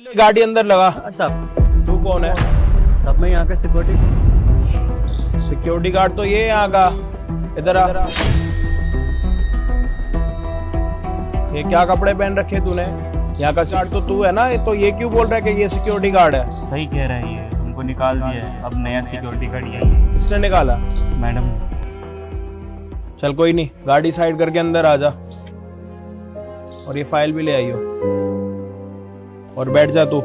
ले गाड़ी अंदर लगा। साहब तू कौन है? साहब मैं यहाँ का सिक्योरिटी गार्ड तो ये है यहाँ का। इधर आ। ये क्या कपड़े पहन रखे तूने? यहाँ का गार्ड तो तू है ना, तो ये क्यों बोल रहा है कि ये सिक्योरिटी गार्ड है? सही कह रहा है, ये हमको निकाल दिया है, अब नया सिक्योरिटी गार्ड यही है। किसने निकाला? मैडम। चल कोई नहीं, गाड़ी साइड करके अंदर आ जा और ये फाइल भी ले आइयो और बैठ जा तू।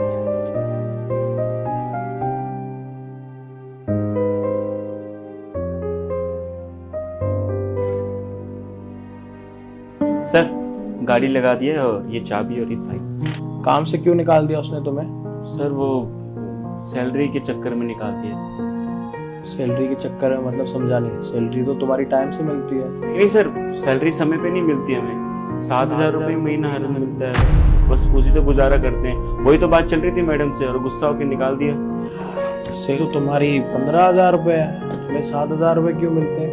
सर गाड़ी लगा दिया है और ये चाबी और ये फाइल। काम से क्यों निकाल दिया उसने तुम्हें? सर वो सैलरी के चक्कर में निकाल दिया। सैलरी के चक्कर में मतलब समझा नहीं। सैलरी तो तुम्हारी टाइम से मिलती है। नहीं सर, सैलरी समय पे नहीं मिलती हमें। 7,000 रुपये महीना हर मिलता है, बस उसी से गुजारा करते हैं। वही तो बात चल रही थी मैडम से और गुस्सा होकर निकाल दिया। से तो तुम्हारी 15,000 रुपए है, तुम्हें 7,000 रुपए क्यों मिलते हैं?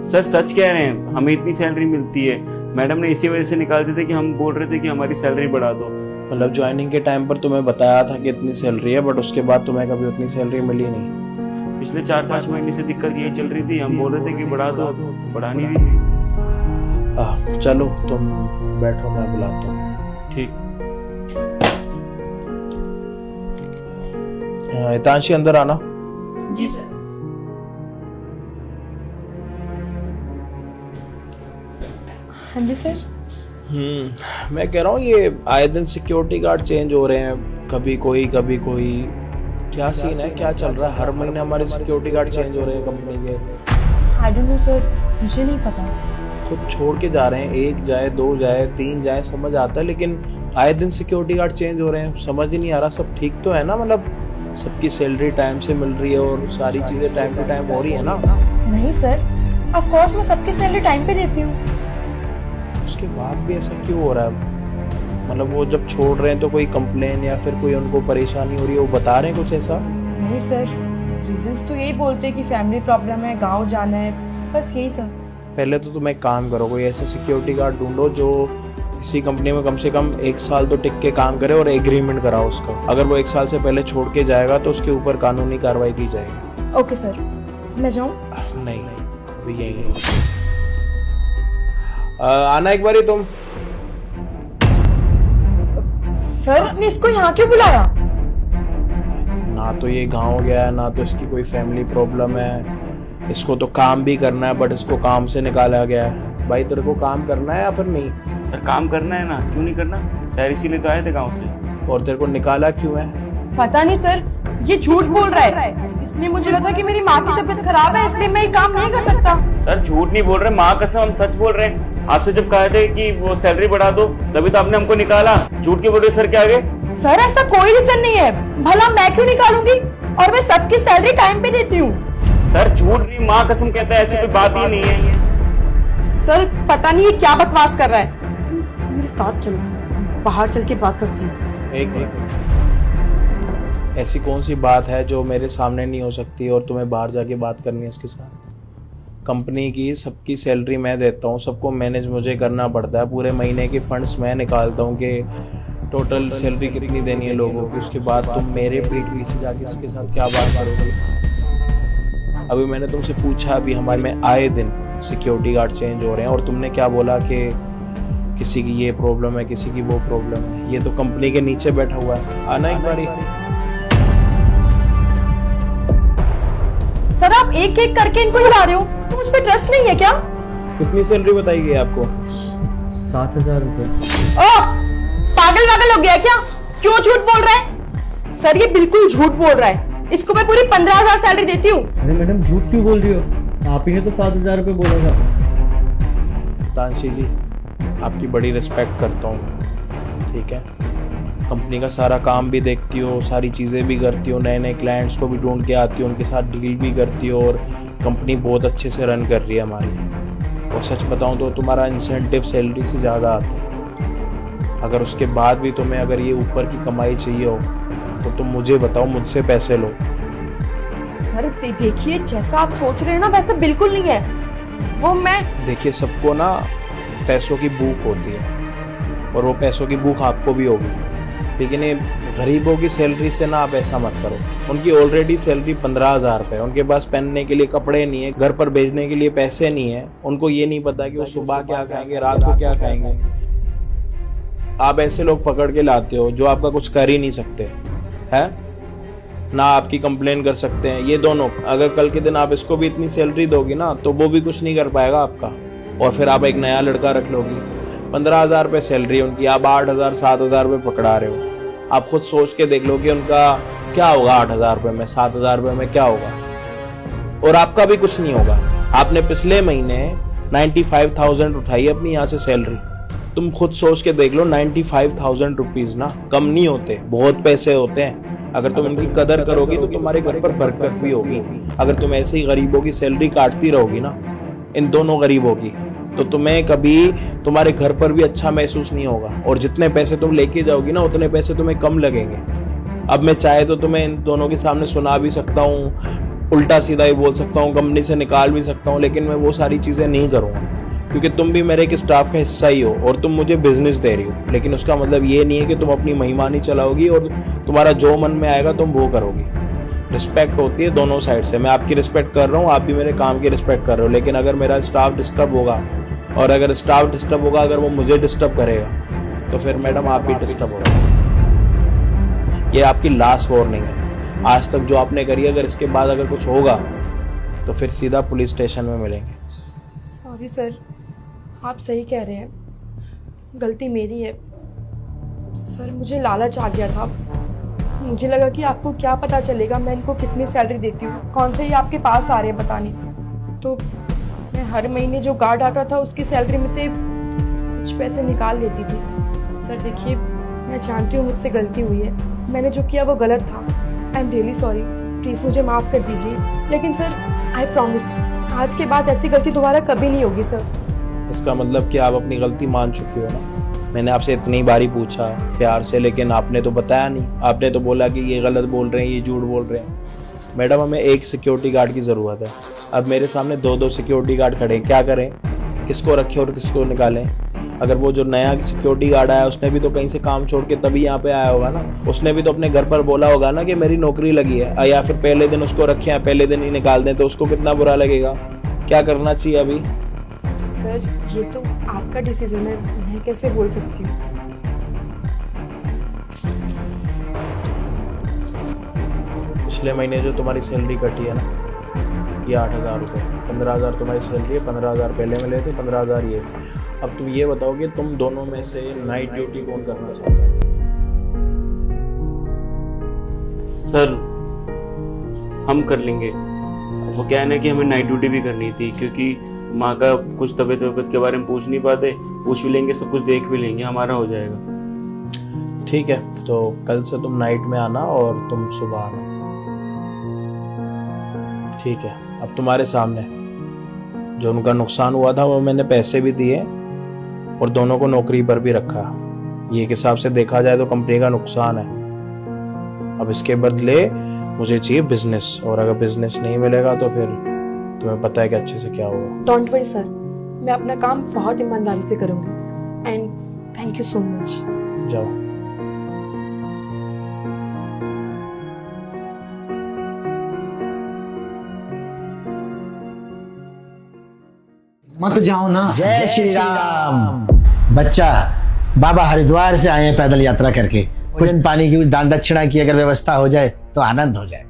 सर सच कह रहे हैं, हमें इतनी सैलरी मिलती है। मैडम ने इसी वजह से निकाल दिए थे कि हम बोल रहे थे कि हमारी सैलरी बढ़ा दो। मतलब ज्वाइनिंग के टाइम पर तुम्हें बताया था कि इतनी सैलरी है, बट उसके बाद तुम्हें कभी उतनी सैलरी मिली नहीं। पिछले 4-5 महीने से दिक्कत यही चल रही थी, हम बोल रहे थे कि बढ़ा दो, तो बढ़ा नहीं रही। चलो तुम बैठो, मैं बुलाता हूँ। ठीक। हितांशी अंदर आना। जी सर। हाँ जी सर। मैं कह रहा हूँ ये आए दिन सिक्योरिटी गार्ड चेंज हो रहे हैं, कभी कोई कभी कोई। क्या सीन है, क्या चल रहा है? हर महीने हमारे सिक्योरिटी गार्ड चेंज हो रहे हैं कंपनी के। आई डोंट नो सर, मुझे नहीं पता। खुद छोड़ के जा रहे हैं, 1 जाए 2 जाए 3 जाए समझ आता है, लेकिन आए दिन सिक्योरिटी गार्ड चेंज हो रहे हैं। समझ ही नहीं आ रहा, सब ठीक तो है ना? मतलब सबकी सैलरी टाइम से मिल रही है और सारी चीजें टाइम टू टाइम हो रही है ना? नहीं सर, ऑफ कोर्स मैं सबकी सैलरी टाइम पे देती हूँ। उसके बाद भी ऐसा क्यों हो रहा है? मतलब वो जब छोड़ रहे हैं तो कोई कंप्लेन या फिर कोई उनको परेशानी हो रही है, वो बता रहे हैं कुछ ऐसा? नहीं सर, रीजंस तो यही बोलते हैं कि फैमिली प्रॉब्लम है, गांव जाना है, बस यही सर। पहले तो तुम एक काम करो, कोई ऐसा सिक्योरिटी गार्ड ढूंढो जो इसी कंपनी में कम से कम 1 साल तो टिक के काम करे और एग्रीमेंट कराओ उसका। अगर वो 1 साल से पहले छोड़ के जाएगा तो उसके ऊपर कानूनी कार्रवाई की जाएगी। ओके सर, मैं जाऊँ? नहीं, अभी यही है। आना एक बारी तुम। सर आपने इसको यहाँ क्यों बुलाया? ना तो ये गांव गया है, ना तो इसकी कोई फैमिली प्रॉब्लम है। इसको तो काम भी करना है, बट इसको काम से निकाला गया है। भाई तेरे को काम करना है या फिर नहीं? सर काम करना है ना, क्यों नहीं करना? सर इसीलिए तो आए थे गाँव से। और तेरे को निकाला क्यों है? पता नहीं सर, ये झूठ बोल रहा है। इसलिए मुझे लगा कि मेरी माँ की तबीयत खराब है, इसलिए मैं ये काम नहीं कर सकता। सर झूठ नहीं बोल रहे, माँ कसम हम सच बोल रहे हैं। आपसे जब कहे थे कि वो सैलरी बढ़ा दो, तभी तो आपने हमको निकाला। झूठ के बोल रहे सर के आगे। सर ऐसा कोई रीजन नहीं है, भला मैं क्यों निकालूंगी? और मैं सबकी सैलरी टाइम पे देती हूँ। सर झूठ नहीं, माँ कसम कहता है, ऐसी कोई बात ही नहीं है। सर पता नहीं ये क्या बकवास कर रहा है। मेरे साथ चलो, बाहर चल के बात करती हूँ। एक मिनट, ऐसी कौन सी बात है जो मेरे सामने नहीं हो सकती और तुम्हें बाहर जाके बात करनी है इसके साथ? कंपनी की सबकी सैलरी मैं देता हूँ, सबको मैनेज मुझे करना पड़ता है, पूरे महीने के फंड्स मैं निकालता हूँ कि टोटल सैलरी कितनी देनी है लोगों की। उसके बाद तुम मेरे पीठ पीछे जाके इसके साथ क्या बात करोगे? अभी मैंने तुमसे पूछा, अभी हमारे में आए दिन सिक्योरिटी गार्ड चेंज हो रहे हैं और तुमने क्या बोला कि किसी की ये प्रॉब्लम है, किसी की वो प्रॉब्लम है। ये तो कंपनी के नीचे बैठा हुआ है। आना एक बारी। सर आप एक एक करके इनको हिला रहे हो, तो मुझ पे ट्रस्ट नहीं है क्या? कितनी सैलरी बताई गई आपको? 7,000 रुपये। ओ पागल वागल हो गया क्या? क्यों झूठ बोल रहा है? सर ये बिल्कुल झूठ बोल रहा है। इसको मैं पूरी 15,000 सैलरी देती हूँ। अरे मैडम झूठ क्यों बोल रही हो? आप ही ने तो 7,000 रुपये बोला था। तानशी जी, आपकी बड़ी रिस्पेक्ट करता हूँ, ठीक है? कंपनी का सारा काम भी देखती हो, सारी चीज़ें भी करती हो, नए नए क्लाइंट्स को भी ढूंढ के आती हो, उनके साथ डील भी करती हो और कंपनी बहुत अच्छे से रन कर रही है हमारी। और सच बताऊँ तो तुम्हारा इंसेंटिव सैलरी से ज़्यादा आता है। अगर उसके बाद भी तुम्हें अगर ये ऊपर की कमाई चाहिए हो तो तुम मुझे बताओ, मुझसे पैसे लो। सर देखिए, जैसा आप सोच रहे हैं ना वैसा बिल्कुल नहीं है। वो मैं देखिए, सबको ना पैसों की भूख होती है और वो पैसों की भूख आपको भी होगी, लेकिन ये गरीबों की सैलरी से ना आप ऐसा मत करो। उनकी ऑलरेडी सैलरी 15,000 रुपये, उनके पास पहनने के लिए कपड़े नहीं है, घर पर भेजने के लिए पैसे नहीं है, उनको ये नहीं पता कि वो सुबह क्या खाएंगे, रात को क्या खाएंगे। आप ऐसे लोग पकड़ के लाते हो जो आपका कुछ कर ही नहीं सकते है ना, आपकी कंप्लेन कर सकते हैं ये दोनों। अगर कल के दिन आप इसको भी इतनी सैलरी दोगी ना तो वो भी कुछ नहीं कर पाएगा आपका, और फिर आप एक नया लड़का रख लोगी। 15,000 रुपये सैलरी उनकी, आप 8,000 7,000 रुपये पकड़ा रहे हो। आप खुद सोच के देख लो कि उनका क्या होगा 8,000 रुपये में, 7,000 रुपये में क्या होगा, और आपका भी कुछ नहीं होगा। आपने पिछले महीने 95,000 उठाई अपनी यहाँ से सैलरी। तुम खुद सोच के देख लो, 95,000 रुपीज ना कम नहीं होते, बहुत पैसे होते हैं। अगर तुम इनकी कदर करोगी तो तुम्हारे घर पर बरकत भी होगी। अगर तुम ऐसे ही गरीबों की सैलरी काटती रहोगी ना, इन दोनों गरीबों की, तो तुम्हें कभी तुम्हारे घर पर भी अच्छा महसूस नहीं होगा, और जितने पैसे तुम लेके जाओगी ना उतने पैसे तुम्हें कम लगेंगे। अब मैं चाहे तो तुम्हें इन दोनों के सामने सुना भी सकता हूँ, उल्टा सीधा ही बोल सकता हूँ, कंपनी से निकाल भी सकता हूँ, लेकिन मैं वो सारी चीजें नहीं करूँगा, क्योंकि तुम भी मेरे एक स्टाफ का हिस्सा ही हो और तुम मुझे बिजनेस दे रही हो। लेकिन उसका मतलब ये नहीं है कि तुम अपनी महिमानी चलाओगी और तुम्हारा जो मन में आएगा तुम वो करोगी। रिस्पेक्ट होती है दोनों साइड से, मैं आपकी रिस्पेक्ट कर रहा हूँ, आप भी मेरे काम की रिस्पेक्ट कर रहे हो। लेकिन अगर मेरा स्टाफ डिस्टर्ब होगा, और अगर स्टाफ डिस्टर्ब होगा, अगर वो मुझे डिस्टर्ब करेगा, तो फिर मैडम आप भी डिस्टर्ब होगा। ये आपकी लास्ट वार्निंग है। आज तक जो आपने करी, अगर इसके बाद अगर कुछ होगा तो फिर सीधा पुलिस स्टेशन में मिलेंगे। सॉरी सर, आप सही कह रहे हैं, गलती मेरी है सर। मुझे लालच आ गया था, मुझे लगा कि आपको क्या पता चलेगा मैं इनको कितनी सैलरी देती हूँ, कौन से ये आपके पास आ रहे हैं बताने। तो मैं हर महीने जो गार्ड आता था उसकी सैलरी में से कुछ पैसे निकाल लेती थी। सर देखिए, मैं जानती हूँ मुझसे गलती हुई है, मैंने जो किया वो गलत था। I am really sorry, please मुझे माफ़ कर दीजिए। लेकिन सर आई प्रॉमिस, आज के बाद ऐसी गलती दोबारा कभी नहीं होगी सर। इसका मतलब कि आप अपनी गलती मान चुकी हो ना। मैंने आपसे इतनी बारी पूछा प्यार से, लेकिन आपने तो बताया नहीं। आपने तो बोला कि ये गलत बोल रहे हैं, ये झूठ बोल रहे हैं। मैडम, हमें एक सिक्योरिटी गार्ड की ज़रूरत है। अब मेरे सामने 2-2 सिक्योरिटी गार्ड खड़े हैं, क्या करें, किसको रखें और किसको निकालें। अगर वो जो नया सिक्योरिटी गार्ड आया उसने भी तो कहीं से काम छोड़ के तभी यहाँ पे आया होगा ना, उसने भी तो अपने घर पर बोला होगा ना कि मेरी नौकरी लगी है, या फिर पहले दिन उसको रखे हैं पहले दिन ही निकाल दें, तो उसको कितना बुरा लगेगा। क्या करना चाहिए अभी? सर ये तो आपका डिसीजन है, मैं कैसे बोल सकती हूँ। पिछले महीने जो तुम्हारी सैलरी कटी है ना, ये 8,000 रुपये, 15,000 तुम्हारी सैलरी है, 15,000 पहले मिले थे, 15,000 ये। अब तुम ये बताओ कि तुम दोनों में से नाइट ड्यूटी कौन करना चाहता है? सर हम कर लेंगे। वो क्या है ना कि हमें नाइट ड्यूटी भी करनी थी, क्योंकि माँ का कुछ तबीयत के बारे में पूछ नहीं पाते, पूछ भी लेंगे, सब कुछ देख भी लेंगे, हमारा हो जाएगा। ठीक है, तो कल से तुम नाइट में आना और तुम सुबह आना। ठीक है, अब तुम्हारे सामने जो उनका नुकसान हुआ था वो मैंने पैसे भी दिए और दोनों को नौकरी पर भी रखा। ये हिसाब से देखा जाए तो कंपनी का नुकसान है। अब इसके बदले मुझे चाहिए बिजनेस, और अगर बिजनेस नहीं मिलेगा तो फिर तुम्हें पता है कि अच्छे से क्या होगा। डोंट वरी सर, मैं अपना काम बहुत ईमानदारी से करूंगी। And thank you so much. जाओ। मत जाओ ना। जय श्री राम। बच्चा, बाबा हरिद्वार से आए हैं पैदल यात्रा करके, भोजन पानी की दान दक्षिणा की अगर व्यवस्था हो जाए तो आनंद हो जाए।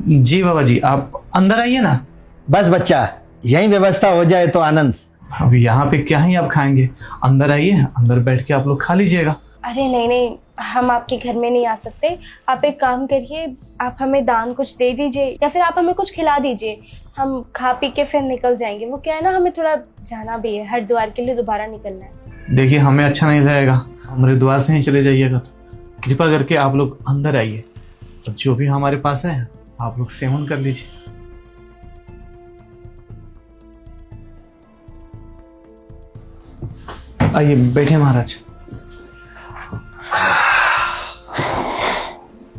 जी बाबा जी, आप अंदर आइए ना। बस बच्चा, यही व्यवस्था हो जाए तो आनंद। अब यहाँ पे क्या ही आप खाएंगे, अंदर आइए, अंदर बैठ के आप लोग खा लीजिएगा। अरे नहीं नहीं, हम आपके घर में नहीं आ सकते। आप एक काम करिए, आप हमें दान कुछ दे दीजिए या फिर आप हमें कुछ खिला दीजिए, हम खा पी के फिर निकल जाएंगे। वो क्या है ना, हमें थोड़ा जाना भी है, हरिद्वार के लिए दोबारा निकलना है। देखिए हमें अच्छा नहीं लगेगा, हम हरिद्वार से ही चले जाइएगा। कृपा करके आप लोग अंदर आइए, जो भी हमारे पास है आप लोग सेवन कर लीजिए। आइए बैठे महाराज।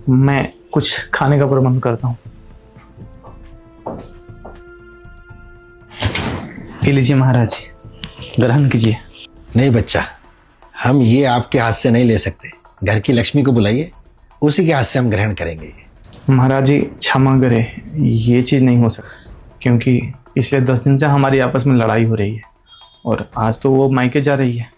मैं कुछ खाने का प्रबंध करता हूँ। ये लीजिए महाराज, ग्रहण कीजिए। नहीं बच्चा, हम ये आपके हाथ से नहीं ले सकते। घर की लक्ष्मी को बुलाइए, उसी के हाथ से हम ग्रहण करेंगे। महाराज जी क्षमा करें, ये चीज़ नहीं हो सकती, क्योंकि पिछले 10 दिन से हमारी आपस में लड़ाई हो रही है और आज तो वो मायके जा रही है।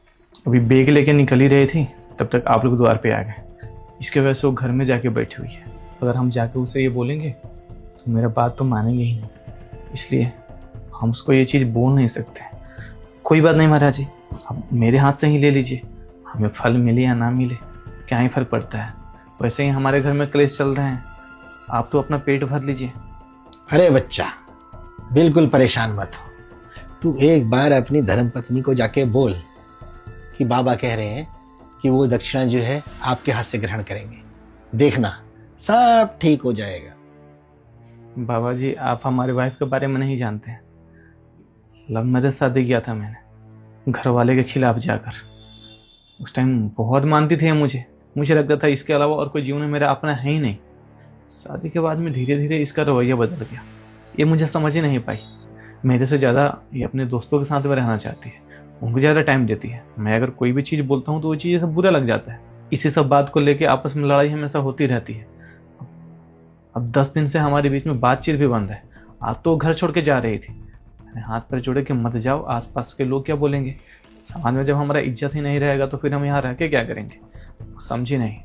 अभी बैग लेके निकल ही रही थी तब तक आप लोग द्वार पे आ गए। इसके वजह से वो घर में जाके बैठी हुई है। अगर हम जाके उसे ये बोलेंगे तो मेरा बात तो मानेंगे ही नहीं, इसलिए हम उसको ये चीज़ बोल नहीं सकते। कोई बात नहीं महाराज जी, अब मेरे हाथ से ही ले लीजिए, हमें फल मिले या ना मिले क्या ही फर्क पड़ता है। वैसे ही हमारे घर में क्लेश चल रहे हैं, आप तो अपना पेट भर लीजिए। अरे बच्चा, बिल्कुल परेशान मत हो। तू एक बार अपनी धर्मपत्नी को जाके बोल कि बाबा कह रहे हैं कि वो दक्षिणा जो है आपके हाथ से ग्रहण करेंगे। देखना सब ठीक हो जाएगा। बाबा जी, आप हमारे वाइफ के बारे में नहीं जानते हैं। लव मैरिज शादी किया था मैंने घर वाले के खिलाफ जाकर। उस टाइम बहुत मानती थी मुझे लगता था इसके अलावा और कोई जीवन में मेरा अपना है ही नहीं। शादी के बाद में धीरे धीरे इसका रवैया बदल गया। ये मुझे समझ ही नहीं पाई। मेरे से ज़्यादा ये अपने दोस्तों के साथ में रहना चाहती है, उनको ज़्यादा टाइम देती है। मैं अगर कोई भी चीज़ बोलता हूँ तो वो चीज़ सब बुरा लग जाता है। इसी सब बात को लेके आपस में लड़ाई हमेशा होती रहती है। अब 10 दिन से हमारे बीच में बातचीत भी बंद है। आज तो घर छोड़ के जा रही थी। मैंने हाथ पर जोड़े कि मत जाओ, आसपास के लोग क्या बोलेंगे। समाज में जब हमारा इज्जत ही नहीं रहेगा तो फिर हम यहाँ रह के क्या करेंगे। समझी नहीं।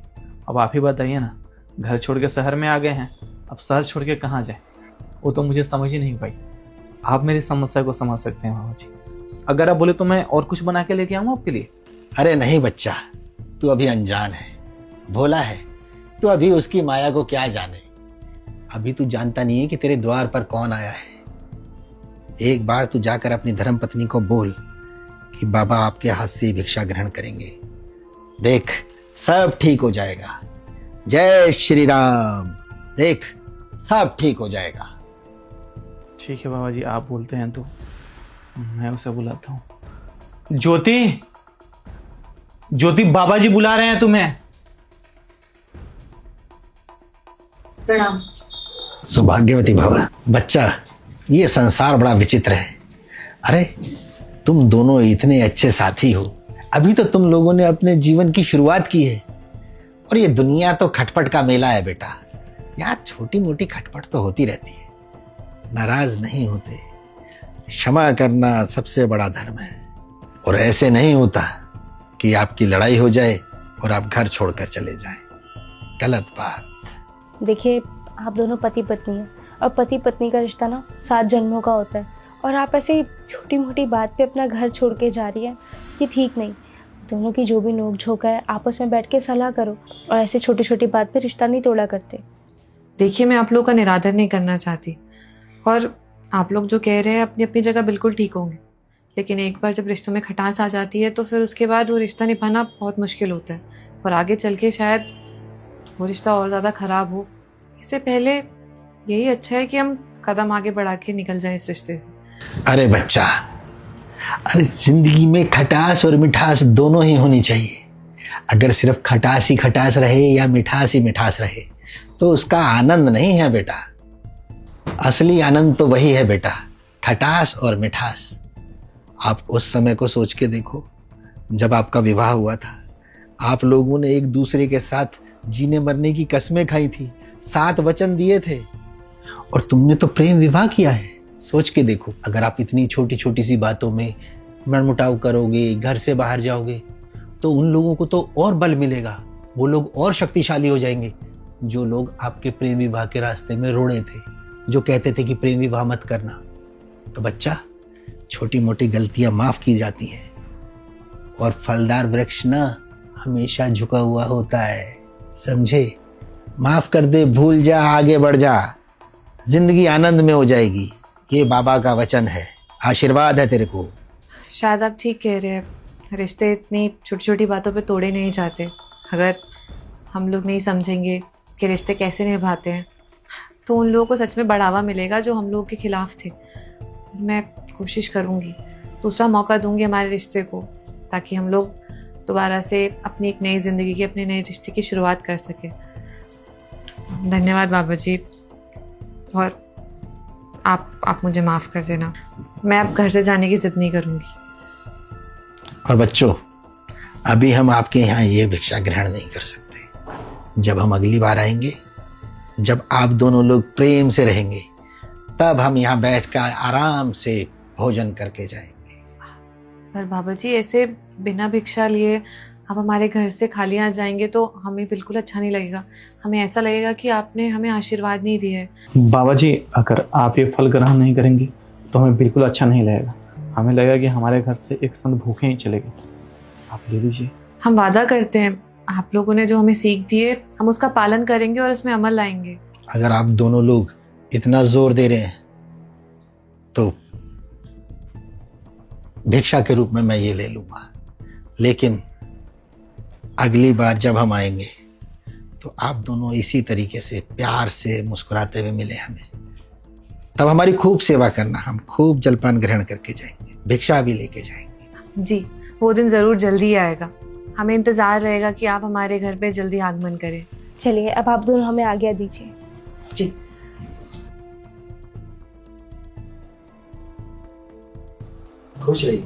अब आप ही बताइए ना, घर छोड़ के शहर में आ गए हैं, अब शहर छोड़ के कहाँ जाए, वो तो मुझे समझ ही नहीं पाई। आप मेरी समस्या को समझ सकते हैं बाबा जी। अगर आप बोले तो मैं और कुछ बना के लेके आऊँ आपके लिए। अरे नहीं बच्चा, तू अभी अनजान है, भोला है। तू अभी उसकी माया को क्या जाने। अभी तू जानता नहीं है कि तेरे द्वार पर कौन आया है। एक बार तू जाकर अपनी धर्मपत्नी को बोल कि बाबा आपके हाथ से भिक्षा ग्रहण करेंगे। देख सब ठीक हो जाएगा। जय श्री राम। देख सब ठीक हो जाएगा। ठीक है बाबा जी, आप बोलते हैं तो मैं उसे बुलाता हूँ। ज्योति, ज्योति, बाबा जी बुला रहे हैं तुम्हें। प्रणाम। सौभाग्यवती भव। बच्चा, ये संसार बड़ा विचित्र है। अरे तुम दोनों इतने अच्छे साथी हो, अभी तो तुम लोगों ने अपने जीवन की शुरुआत की है और ये दुनिया तो खटपट का मेला है बेटा। यहाँ छोटी मोटी खटपट तो होती रहती है। नाराज नहीं होते। क्षमा करना सबसे बड़ा धर्म है। और ऐसे नहीं होता कि आपकी लड़ाई हो जाए और आप घर छोड़कर चले जाएं। गलत बात। देखिए, आप दोनों पति पत्नी हैं और पति पत्नी का रिश्ता ना 7 जन्मों का होता है, और आप ऐसे छोटी मोटी बात पे अपना घर छोड़ के जा रही हैं, ये ठीक नहीं। दोनों की जो भी नोक झोंक है आपस में बैठ के सलाह करो, और ऐसे छोटी छोटी बात पे रिश्ता नहीं तोड़ा करते। देखिए, मैं आप लोग का निरादर नहीं करना चाहती, और आप लोग जो कह रहे हैं अपनी अपनी जगह बिल्कुल ठीक होंगे, लेकिन एक बार जब रिश्तों में खटास आ जाती है तो फिर उसके बाद वो रिश्ता निभाना बहुत मुश्किल होता है, और आगे चल के शायद वो रिश्ता और ज़्यादा ख़राब हो। इससे पहले यही अच्छा है कि हम कदम आगे बढ़ा के निकल जाएं इस रिश्ते से। अरे बच्चा, अरे जिंदगी में खटास और मिठास दोनों ही होनी चाहिए। अगर सिर्फ खटास ही खटास रहे या मिठास ही मिठास रहे तो उसका आनंद नहीं है बेटा। असली आनंद तो वही है बेटा, खटास और मिठास। आप उस समय को सोच के देखो जब आपका विवाह हुआ था। आप लोगों ने एक दूसरे के साथ जीने मरने की कसमें खाई थी, 7 वचन दिए थे, और तुमने तो प्रेम विवाह किया है। सोच के देखो, अगर आप इतनी छोटी छोटी सी बातों में मनमुटाव करोगे, घर से बाहर जाओगे, तो उन लोगों को तो और बल मिलेगा। वो लोग और शक्तिशाली हो जाएंगे जो लोग आपके प्रेम विवाह के रास्ते में रोड़े थे, जो कहते थे कि प्रेम विवाह मत करना। तो बच्चा, छोटी मोटी गलतियां माफ की जाती हैं, और फलदार वृक्ष ना हमेशा झुका हुआ होता है, समझे। माफ कर दे, भूल जा, आगे बढ़ जा, जिंदगी आनंद में हो जाएगी। ये बाबा का वचन है, आशीर्वाद है तेरे को। शायद आप ठीक कह रहे हैं, रिश्ते इतनी छोटी छोटी बातों पे तोड़े नहीं जाते। अगर हम लोग नहीं समझेंगे कि रिश्ते कैसे निभाते हैं तो उन लोगों को सच में बढ़ावा मिलेगा जो हम लोगों के खिलाफ थे। मैं कोशिश करूँगी, दूसरा मौका दूंगी हमारे रिश्ते को, ताकि हम लोग दोबारा से अपनी एक नई ज़िंदगी की, अपने नए रिश्ते की शुरुआत कर सकें। धन्यवाद बाबा जी, और आप मुझे माफ़ कर देना। मैं अब घर से जाने की ज़िद नहीं करूँगी। और बच्चों, अभी हम आपके यहाँ ये भिक्षा ग्रहण नहीं कर सकते। जब हम अगली बार आएंगे, जब आप दोनों लोग प्रेम से रहेंगे, तब हम यहाँ बैठकर आराम से भोजन करके जाएंगे। पर बाबा जी ऐसे बिना भिक्षा लिए आप हमारे घर से खाली आ जाएंगे तो हमें बिल्कुल अच्छा नहीं लगेगा। हमें ऐसा लगेगा कि आपने हमें आशीर्वाद नहीं दिया है। बाबा जी अगर आप ये फल ग्रहण नहीं करेंगी तो हमें बिल्कुल अच्छा नहीं लगेगा। हमें लगेगा कि हमारे घर से एक संत भूखे ही चले गए। आप ले लीजिए। हम वादा करते हैं आप लोगों ने जो हमें सीख दी है हम उसका पालन करेंगे और उसमें अमल लाएंगे। अगर आप दोनों लोग इतना जोर दे रहे हैं तो भिक्षा के रूप में मैं ये ले लूँगा, लेकिन अगली बार जब हम आएंगे तो आप दोनों इसी तरीके से प्यार से मुस्कुराते हुए मिले हमें। तब हमारी खूब सेवा करना, हम खूब जलपान ग्रहण करके जाएंगे, भिक्षा भी लेके जाएंगे। जी वो दिन ज़रूर जल्दी आएगा। हमें इंतज़ार रहेगा कि आप हमारे घर पे जल्दी आगमन करें। चलिए अब आप दोनों हमें आज्ञा दीजिए। जी। खुश रहिए।